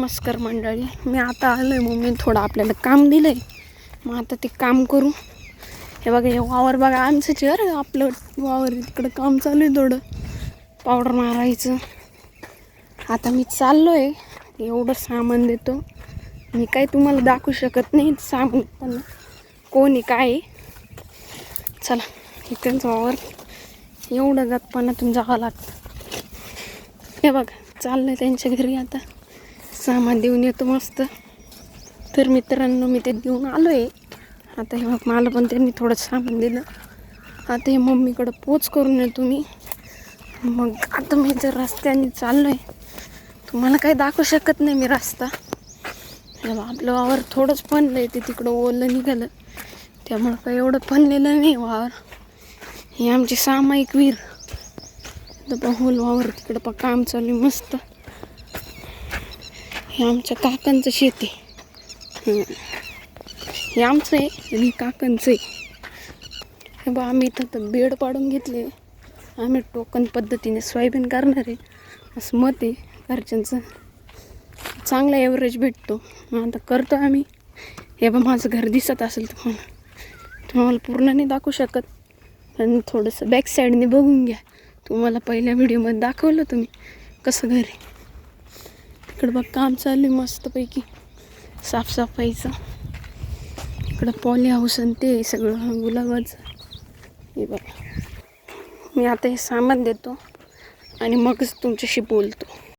नमस्कार मंडळी, मी आता आलो आहे. मम्मी थोडं आपल्याला काम दिलं आहे, मग आता ते काम करू. हे बघा, हे वावर बघा आमचं चेअर आपलं वावर तिकडं काम चालू आहे, थोडं पावडर मारायचं. आता मी चाललो आहे, एवढं सामान देतो. मी काही तुम्हाला दाखवू शकत नाही सामान, पण कोणी काय आहे. चला, इकडचं वावर एवढं गप्पानातून जावं लागतं. हे बघा चाललं आहे त्यांच्या घरी, आता सामान देऊन येतो मस्त. तर मित्रांनो, मी ते देऊन आलो आहे. आता हे बघ, मला पण त्यांनी थोडं सामान दिलं. आता हे मम्मीकडं पोच करून येतो मी. मग आता मी जर रस्त्याने चाललो आहे, तुम्हाला काही दाखवू शकत नाही मी रस्ता. आपलं वावर थोडंच फनलं आहे, ते तिकडं ओलं निघालं, त्यामुळं काही एवढं फनलेलं नाही वावर. हे आमची सामायिक विहीर. तर होल वावर तिकडं पण काम चालू आहे मस्त. हे आमच्या काकांचं शेत आहे. हे आमचं आहे आणि काकांचं आहे. हे बा, आम्ही इथं तर बेड पाडून घेतले. आम्ही टोकन पद्धतीने सोयाबीन करणार आहे असं मत आहे घरच्यांचं. चांगला ॲव्हरेज भेटतो, मग आता करतो आम्ही. हे बा, माझं घर दिसत असेल तुम्हाला पूर्ण नाही दाखवू शकत, पण थोडंसं बॅक साईडने बघून घ्या. तुम्हाला पहिल्या व्हिडिओमध्ये दाखवलं तुम्ही कसं घर आहे. इकडं बघ काम चालू आहे मस्तपैकी साफसफाईचं. इकडं पॉली हाऊस आणि ते सगळं गुलाबाचं. हे बघ, मी आता हे सामान देतो आणि मगच तुमच्याशी बोलतो.